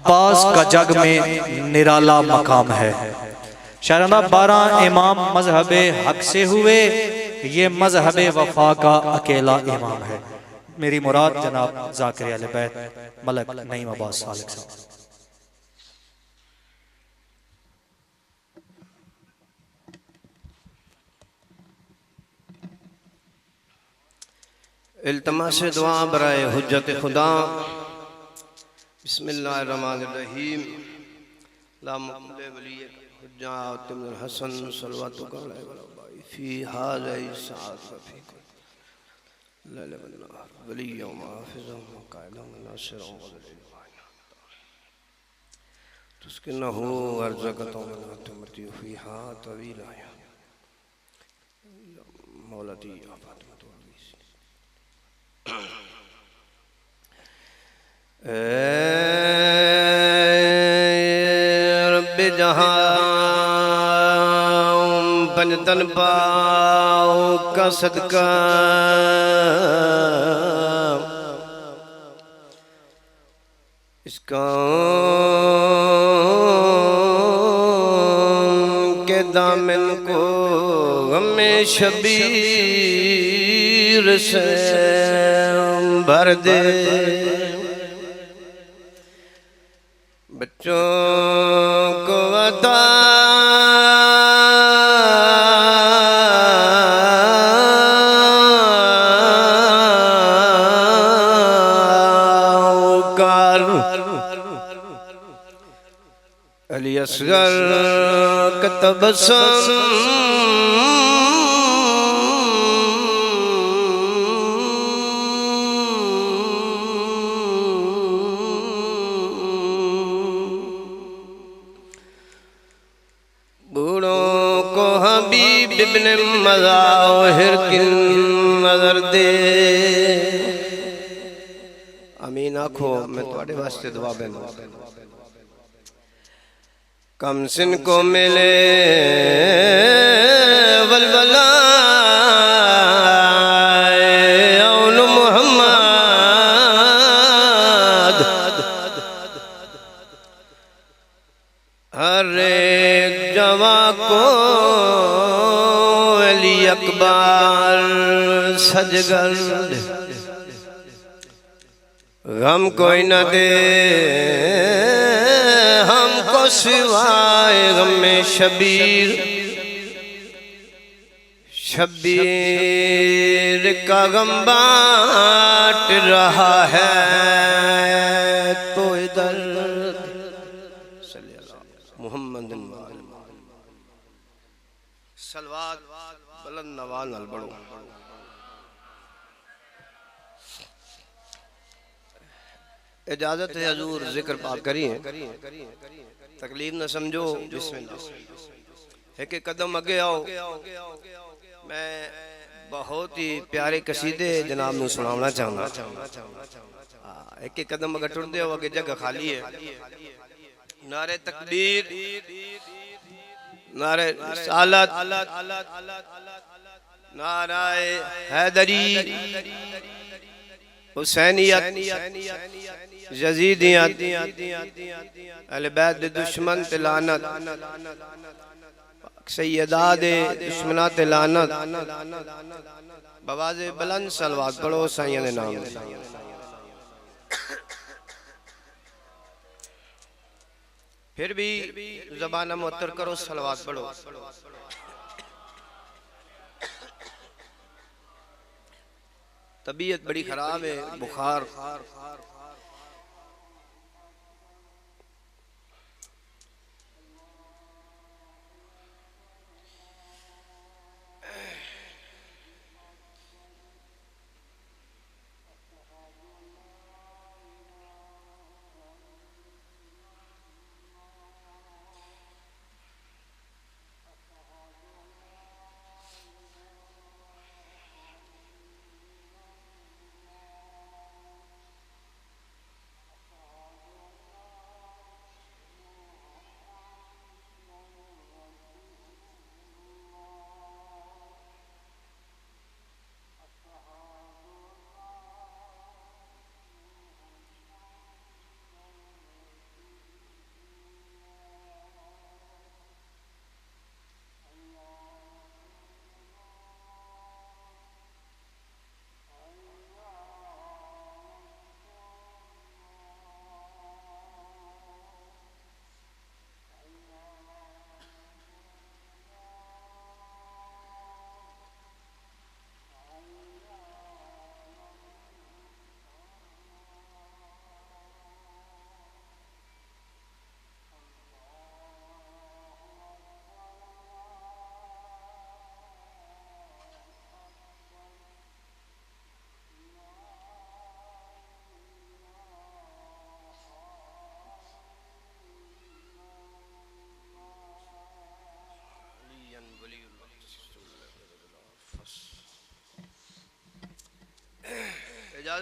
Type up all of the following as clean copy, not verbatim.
अब्बास का जग में निराला मकाम है। शायराना 12 इमाम मजहब हक से हुए, ये मजहब वफा का अकेला इमाम है। मेरी मुराद जनाब ज़ाकिर अहले बैत मलक नईम अब्बास सालिक साहब। इल्तमास दुआ बराए हुज्जत खुदा। बिस्मिल्लाहिर्रहमानिर्रहीम। ला मुक़बिल वली हुज्जत इब्नुल हसन सल्लल्लाहु अलैहि वसल्लम फी हाज़िहि साअत फी लैल व नहार वलिय्यम व हाफ़िज़म व क़ाइदम व नासिरम व तुस्किनहु अर्ज़क़तम व तुमती फ़ीहा तवीला मौलती आफ़ातिमा रब्बे जहां पंजतन पाओ का सदका इसका के दामन को हमें शबीर से भर दे। बच्चों को अता कर अली असगर का तबस्सुम इब्न मज़ाहिर की नजर दे। आमीन आखो। मैं तुम्हारे वास्ते दुआ बेना। कम सिन को मिले वलवला औन मोहम्मद हर एक जवा को अकबर सजगर गम कोई न दे हमको सिवाय गम में शबीर। शबीर का गम बांट रहा है तो इधर मोहम्मद सलवात बुलंद नवाज नाल पढ़ो। इजाजत है हजूर जिक्र पाक करिए, तकलीफ न समझो। बिस्मिल्लाह। एक एक कदम आगे आओ। मैं बहुत ही प्यारे कसीदे जनाब नू सुनाना चाहना। एक एक कदम अगर टुरदे हो अगे जगह खाली है। नारे तकबीर, नारे रिसालत, नाराए हैदरी, हुसैनियत, यजीदियत, अहले बैत दे दुश्मन ते लानत, सैयदा दे दुश्मना ते लानत। बवाज़े बुलंद सलवात पढ़ो साईं दे नाम। फिर भी ज़बान मुअत्तर करो, सलवात पढ़ो। तबीयत बड़ी खराब है, बुखार।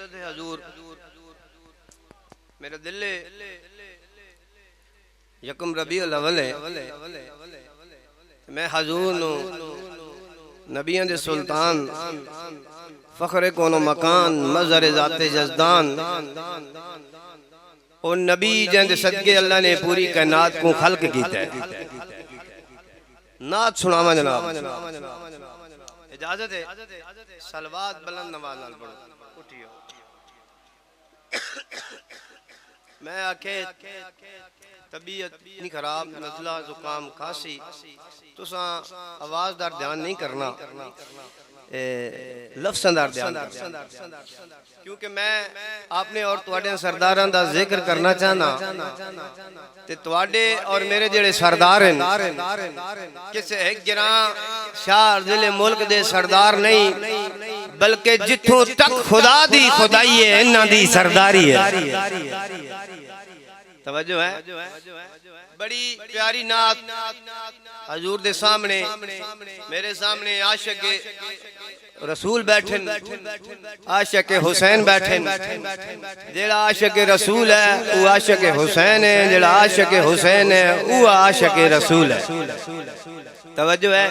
इजाजत है हजूर मेरा दिल यकम रबीउल अव्वल है मैं हजूर नु नबियां दे सुल्तान फखरे कोनो मकान मज़र ज़ाते जज़दान और नबी जिंदे सदके अल्लाह ने पूरी कायनात को खल्क कीता है नात सुनावा जनाब इजाजत है सलवात बुलंद नवाज नाल पढ़ो उठियो मैं आखे तबीयत नहीं खराब नज़ला जुकाम खांसी तुसा आवाज़दार ध्यान नहीं करना लफ्ज़दार ध्यान क्योंकि मैं आपने और तुहाडे सरदारां दा जिक्र करना चाहना ते तुहाडे और मेरे जेड़े सरदार हैं किसे एक गिरा शाह जिले मुल्क दे सरदार नहीं बल्कि जिथों तक खुदा दी खुदाई है इन्हां दी सरदारी है तवज्जो है बड़ी प्यारी नात हजूर दे सामने मेरे सामने आशिक रसूल बैठे आशिक हुसैन बैठे जेड़ा आशिक रसूल है वो आशिक हुसैन है जेड़ा आशिक हुसैन है वो आशिक रसूल है तवज्जो है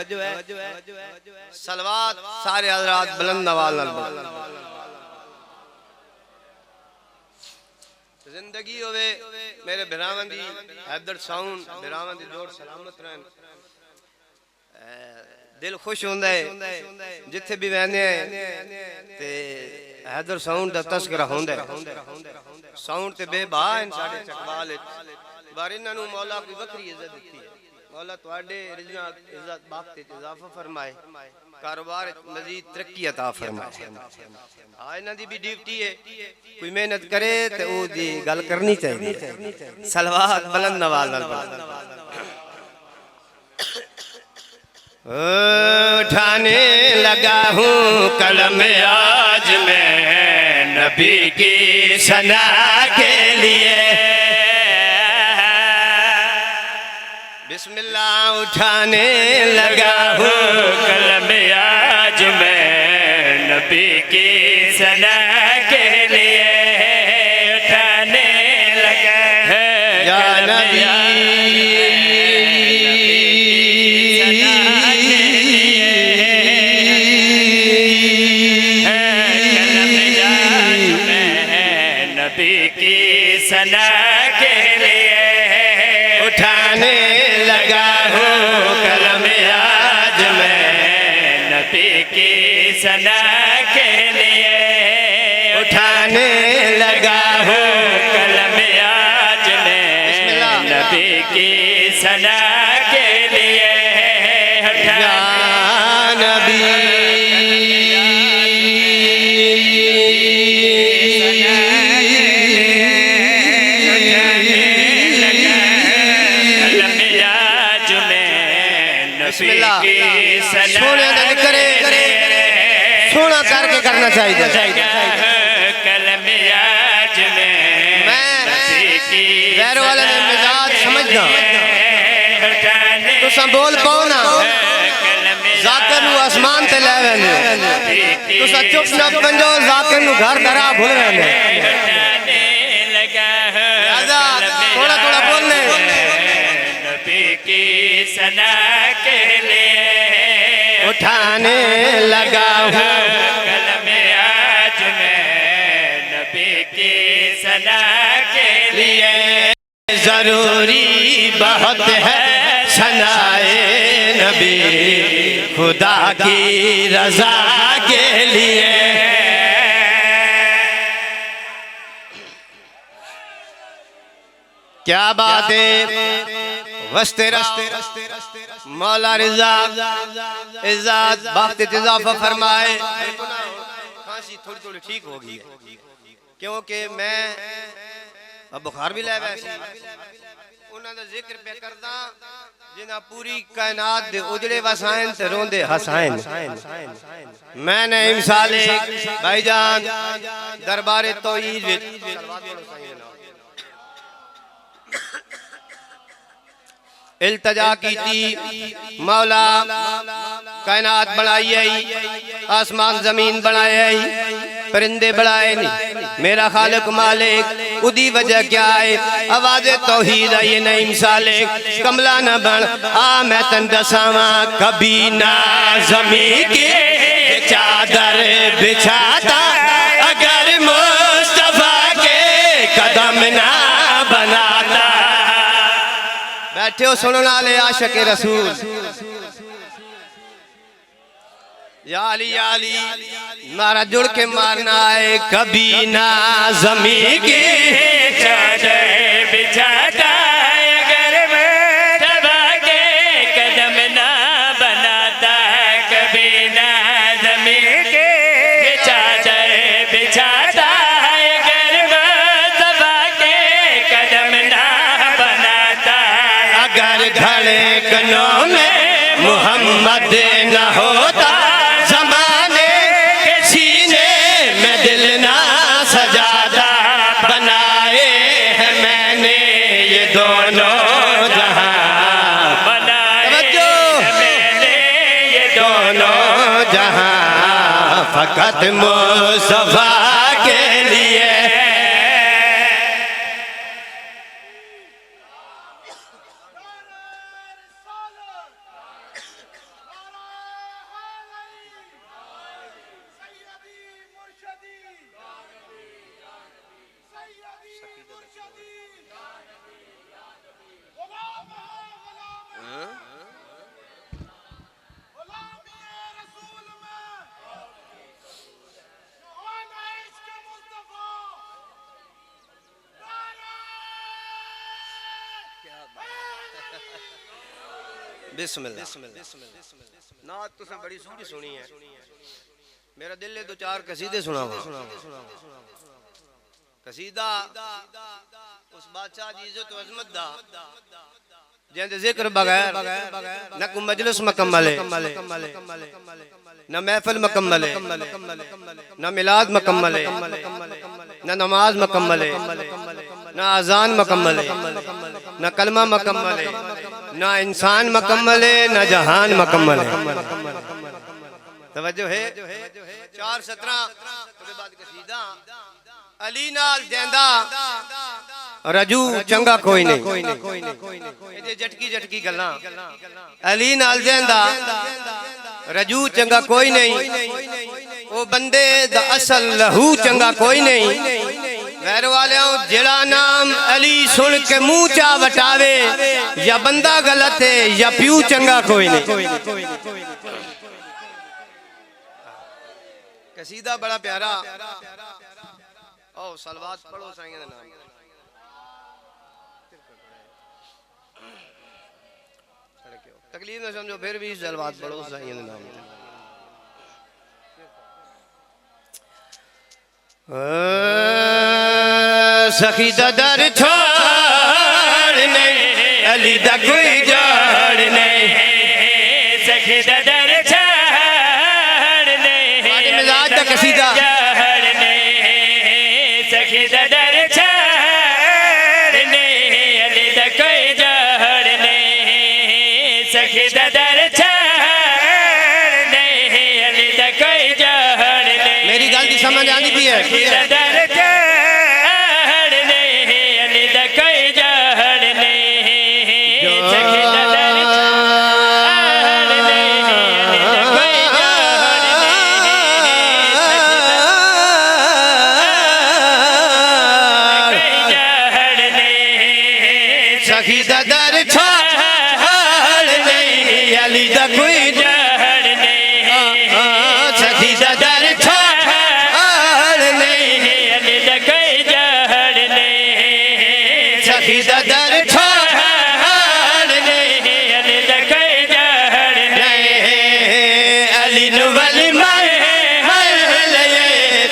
सलवात सारे हजरात बुलंद आवाज नाल जिंदगी होवे मेरे बिरावन दी हैदर साउंड बिरावन दी जोर सलामत रहन दिल खुश होंदा है जिथे भी वहने ते हैदर साउंड दा तस्करा होंदा है साउंड ते बेबान साडे चकवाल बारे इन्हां नु मौला की वखरी इज्जत दित्ती है मौला तुहाडे रिजना इज्जत बाख्ते इजाफा फरमाए कारोबार मजीद तरक्की अता फरमाए हां इन्हां दी भी ड्यूटी है कोई मेहनत करे ते ओ दी गल करनी चाहिए सलवात बुलंद नवाज नाल उठाने लगा हूँ कलम आज मैं नबी की सना के लिए बिस्मिल्लाह उठाने लगा हूँ कलम आज मैं नबी की सना के लिए उठाने लगा है या नबी सना के लिए उठाने लगा हूँ कलम आज मैं नबी की सना के लिए उठाने लगा हूँ कलम आज मैं नबी की सना के लिए या नबी सोने करे सोना करके करना चाहिए गैर वाले ने मिजाज समझना तो सब बोल पाओ ना जाकर नु आसमान ते ले वेंदे तो सब चुप न बंजो जाकर नु घर दरा भूल वेंदे आजाद थोड़ा थोड़ा बोलने नबी की सना के लिए उठाने लगा हूँ कलम आज मैं नबी की सना के लिए जरूरी बहुत है सनाए नबी खुदा की रजा के लिए क्या बात है वस्ते मौला रिजा इज्जत वक्त इजाफा फरमाए खांसी थोड़ी थोड़ी ठीक हो गई क्योंकि मैं अब बुखार भी ले वैसे उन्हां दा जिक्र पे करदा जिन्हां पूरी कायनात दे उजड़े वसाइन ते रोंदे हसाइन मैंने इमसाले भाईजान दरबारे तौहीद विच इल्तजा की थी मौला कायनात बनाई आई आसमान जमीन बनाए आई परिंदे बनाए नहीं मेरा खालिक मालिक उदी वजह क्या है आवाज़ तौहीद ये नहीं मिसाले कमला न बन आ मैं तन दसावा कभी ना ज़मीन की चादर बिछाता अगर मुस्तफा के कदम ना बनाता। बैठे हो सुनने वाले आशिक रसूल या अली मारा जुड़ के मारना है कभी ना ज़मीन की चादर बिछाता अगर मुस्तफा के कदम ना बनाता कभी ना ज़मीन के चादर बिछाता अगर मुस्तफा के कदम ना बनाता। अगर धड़कनों में मोहम्मद न होता ज़माने के सीने में दिल ना सजादा बनाए हैं मैंने ये दोनों जहां बनाए मैंने ये दोनों जहां फकत मुस्तफा के लिए। बिस्मिल्लाह नात तुसें बड़ी सोहनी सुनी है मेरा दिल है दो चार कसीदे सुनावा कसीदा उस बादशाह की इज्जत व अजमत दा जिंदे जिक्र बगैर न को मजलिस मुकम्मल है न महफिल मुकम्मल है न मिलाद मुकम्मल है न नमाज मुकम्मल है न अजान मुकम्मल है न कलमा मुकम्मल है न इंसान मुकम्मल है न जहान मुकम्मल है। तवज्जो है 4:17 उसके बाद कसीदा अली नाल जेंदा रजू चंगा कोई नहीं ये झटकी झटकी गल्लां अली नाल जेंदा रजू चंगा कोई नहीं वो बंदे दा असल लहू चंगा कोई नहीं। गैर वालेओ जेड़ा नाम अली सुन के मुंह चा वटावे या बंदा गलत है या प्यू चंगा कोई नहीं। कसीदा बड़ा प्यारा ओ सलवात पढ़ो साईं दा नाम तकलीफ न समझो फिर भी सलवात पढ़ो साईं दा नाम। सखी दा दर छोड़ नहीं अली दा कोई जोड़ नहीं सखी दा दर छोड़ नहीं मिजाज दा कसीदा जोड़ नहीं सखी दा दर छोड़ नहीं अली दा कोई जोड़ नहीं सखी दा दर छोड़ नहीं अली दा कोई जोड़ नहीं। मेरी गल दी समझ आनी भी है सखी दा दर सखी दा दर छोड़ नहीं अली दा कोई जोड़ नहीं सखी दा दर छोड़ नहीं अली दा कोई जोड़ नहीं सखी दा दर छोड़ नहीं अली दा कोई जोड़ नहीं अली नु वली मार ले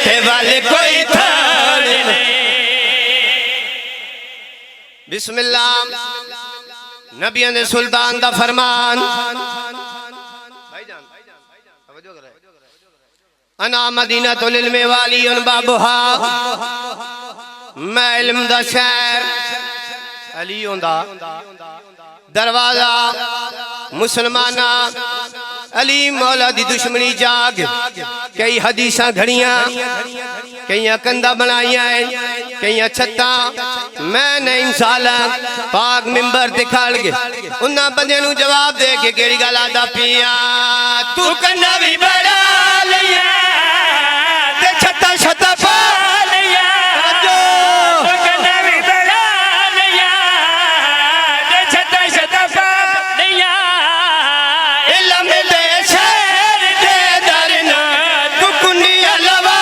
थे वाले कोई थाड़ नहीं। बिस्मिल्लाह नबियां दे सुल्तान दा फरमान भाईजान तवज्जो करे अना मदीना तो इल्म वाली उन बाबुहा मैं इल्म दा शहर अली होंदा दरवाजा मुसलमाना अली मौला दी दुश्मनी जाग कई हदीसां घड़ियां कई कंधा बनाइया है कई छत्ता मैं नहीं साला पाक मिंबर ते खड़ के उन्हां बंदे नु जवाब दे के केड़ी गल आदा पिया तू कंधा भी बड़ा लिया ते छत्ता छत्ता पा लिया जो तू कंधा भी बड़ा लिया ते छत्ता छत्ता पा लिया इल्म दे शहर दे दरना तू कुनिया लवा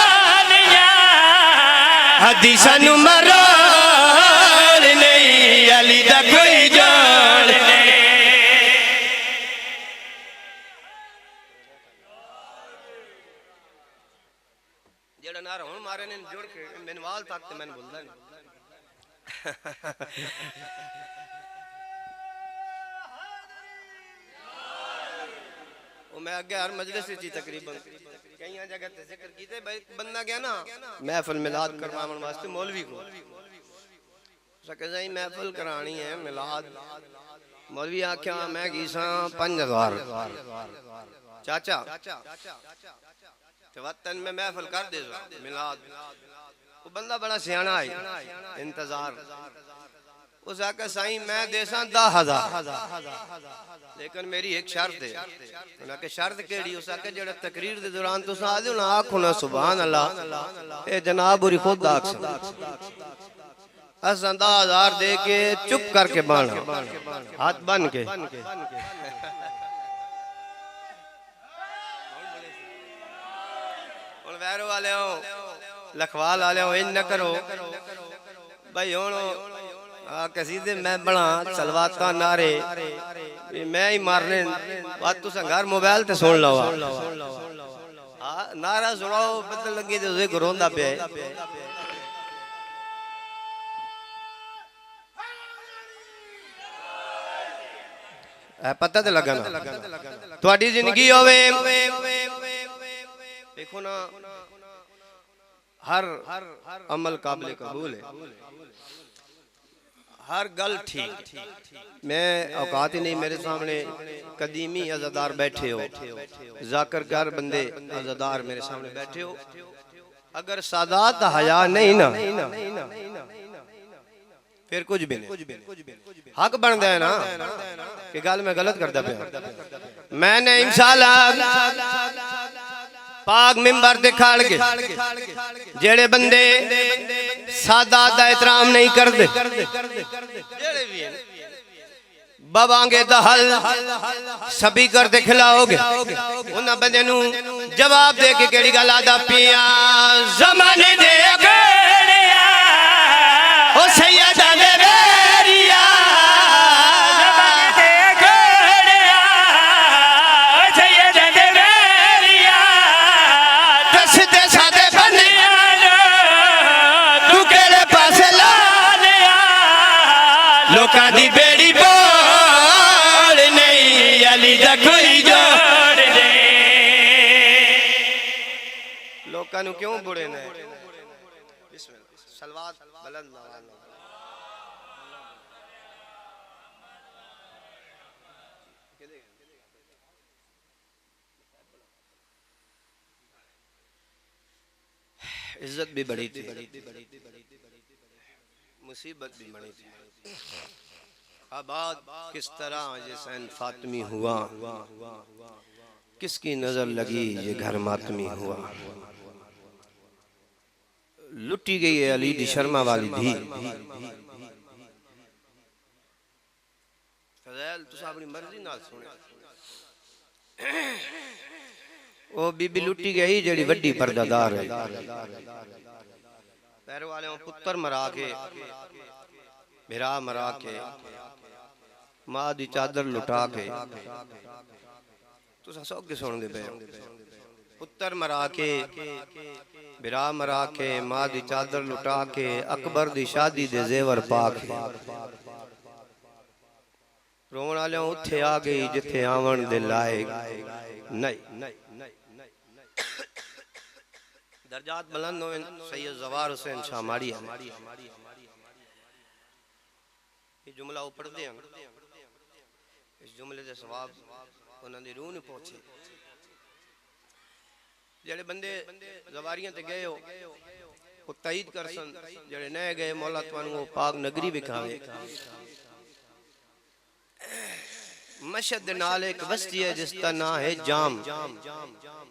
हदीसा नु मरोड़ नहीं अली दा कोई जोड़ नहीं जेड़ा नार हुन मारे ने जोड़ के मनवाल तक ते मैंने बोलदा नहीं ओ मैं आगे हर मजलिस ची तकरीबन कई जगह ते जिक्र कीते भाई बंदा गया ना महफिल मिलाद करवाने वास्ते मौलवी को सके जाई महफिल करानी है मिलाद मौलवी आख्या मैं गीसा 5000 चाचा ते वतन में महफिल कर दे मिलाद वो बंदा बड़ा सियाना है इंतजार उस आके साईं मैं देसा 10,000 लेकिन मेरी एक शर्त है उन्हें शर्त केड़ी उस आके जेड़ा तकरीर दे दौरान तुस आ दो ना आखो ना सुभान अल्लाह ए जनाब उरी खुद आख अस 10,000 दे के चुप करके बाना हाथ बन के हुन वैरो वाले हो लखवाल वाले हो इन न करो भाई हुन कसीदे मैं बना सलवाता नारे मैं ही मारने बात तुस घर मोबाइल ते सुन लो हां नारा सुनाओ बदल लगी तो जिक्र होंदा पे पता तो लगा ना थोड़ी जिंदगी होवे देखो ना हर अमल काबिल कबूल है हर गल ठीक मैं औकात ही नहीं मेरे सामने कदीमी अज़ादार बैठे हो जाकर कर बंदे अज़ादार मेरे सामने बैठे हो अगर सादात हया नहीं ना फिर कुछ भी नहीं हक बनता है ना कि गल मैं गलत करता पे मैंने इंशाअल्लाह पाक मिंबर ते खड़ के जेड़े बंदे सादात दा एहतराम नहीं करदे जेड़े भी हैं बाबांगे दहल सभी करते खिलाओगे उन्हां बंदे नु जवाब दे के केड़ी गल आदा पिया ज़माने दे अगड़िया ओ सैयदा दे बेरिया ज़माने दे अगड़िया ओ सैयदा दे बेरिया दसते सादे बंदियां तू केड़े पासे ला लिया लोकां दी बेड़ी बोल नहीं अली दा कोई जोड़ दे लोकां नु क्यों बुरे ने बिस्मिल्लाह सलवात बुलंद आवाज में इज्जत भी बड़ी थी मुसीबत भी बड़ी थी आबाद किस तरह ये सैन फातिमी हुआ किसकी नजर लगी ये घर मातमी हुआ लुटी गई है अली दी शर्मा वाली धी फजैल तुस अपनी मर्जी नाल सुने ओ बीबी लुटी गई जेड़ी वड्डी पर्दादार है पैर वाले पुत्र मरा के मेरा मरा के मां दी चादर लुटा के तुस सब सुन दे पे पुत्र मरा के बिरा मरा के मां दी चादर लुटा के अकबर दी शादी दे जेवर पा के रोण वाले उत्थे आ गई जिथे आवन दे लायक नहीं दर्जात बुलंद होवे सैयद जवार हुसैन शाह माड़ी ये जुमला ऊपर दे इस जुमले दे सवाब उन्हां दी रूह नु पहुंचे जेड़े बंदे जवारियां ते गए हो वो तईद कर सन जड़े न गए मौला तुहानू वो पाक नगरी विखावे मशहद दे नाल एक बस्ती है जिसका नाम है जाम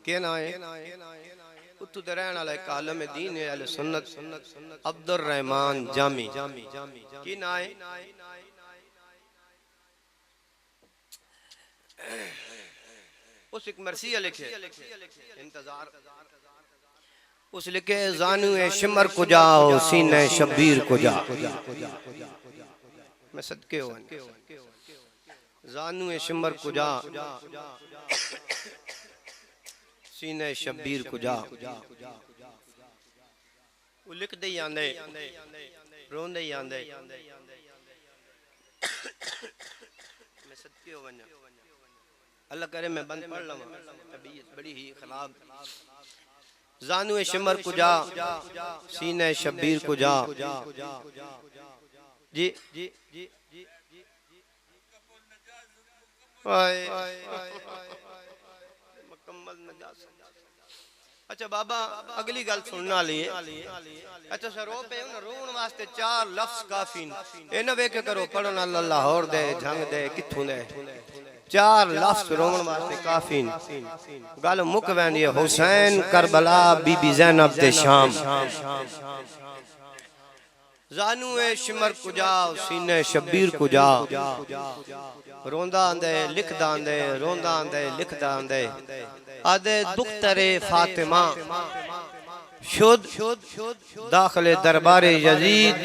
क्या नाम है उत्तू दे रहने वाला एक आलम दीन है अहले सुन्नत अब्दुर रहमान जामी की नाम है उस एक मरसिया लिखे इंतजार उस लिखे जानू शिमर को जाओ सीने शब्बीर को जा मैं सदके हो जानू शिमर को जा सीने शब्बीर को जा वो लिख दे आंदे रोंदे ही आंदे मैं सदके हो वन्या अल्लाह करे मैं बंद पढ़ लवा तबीयत बड़ी ही खराब जानू शिमर को जा सीने शब्बीर को जा जी मुकम्मल नजात अच्छा बाबा अगली गल सुनने वाली है अच्छा सर रो पे रोन वास्ते 4 लफ्ज काफी ए ना वेख करो पढ़न अल्लाह लाहौर दे झंग दे किथों दे 4 लफ्ज रोन वास्ते काफी गल मुक वेंदी है हुसैन करबला बीबी ज़ैनब दे शाम जानू शिमर को जा सीने शब्बीर को जा रोंदा आंदे लिखदा आंदे रोंदा आंदे लिखदा आंदे आदे दुख्तरे फातिमा शुद दाखिले दरबारे यजीद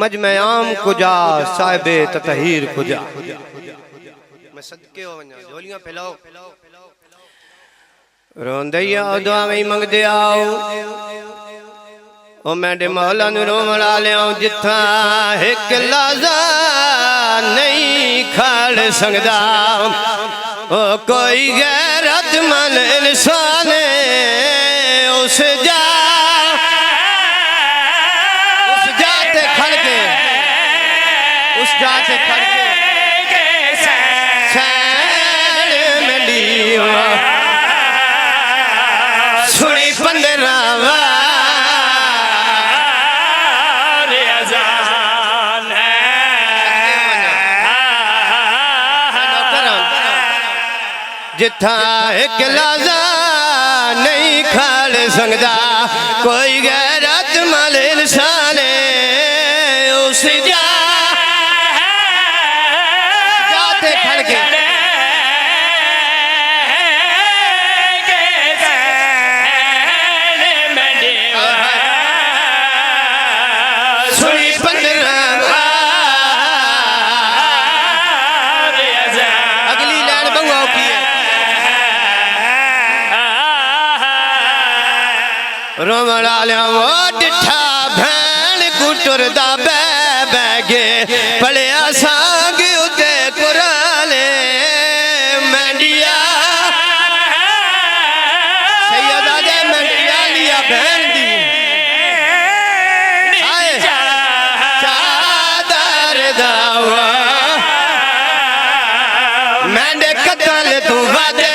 मजमे आम को जा साहिबे ततहीर को जा मैं सदके हो वन्या झोलियां फैलाओ रोंदैया दुआवें मंगदे आओ ओ मेरे मौला नू रोवण वालियां जिथा एक लाजा नहीं खड़ सकदा ओ कोई गैरतमंद इंसान उस जा ते खड़ के उस जा ते खड़ के सैन मिली सुनी 15 जिथा एक लाजा नहीं खड़ सकदा कोई गैरतमंद इंसान उस जाते खड़ के सुनी 15 अगली लाइन बंगाओ की है रोवण वालियां वो डिठा भैन कुटरदा बै गे पढ़िया सांग उते कुराने मंडिया सैयदा दे मंडिया लिया बहन दी चादर दावा मैंने कतल तू वादे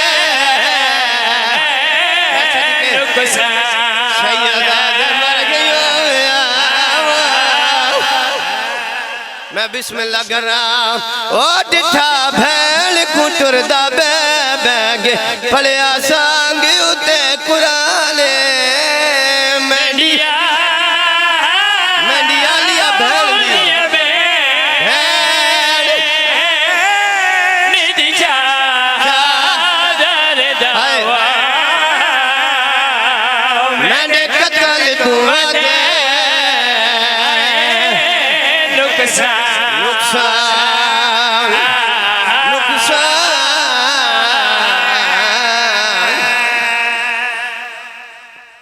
मैं बिस्मिल्लाह कर रहा ओ डिठा भैन कुटरदा बै गे पढ़िया सांग उते कुराने मंडिया लिया भैन मैंने कतल तू नुकसान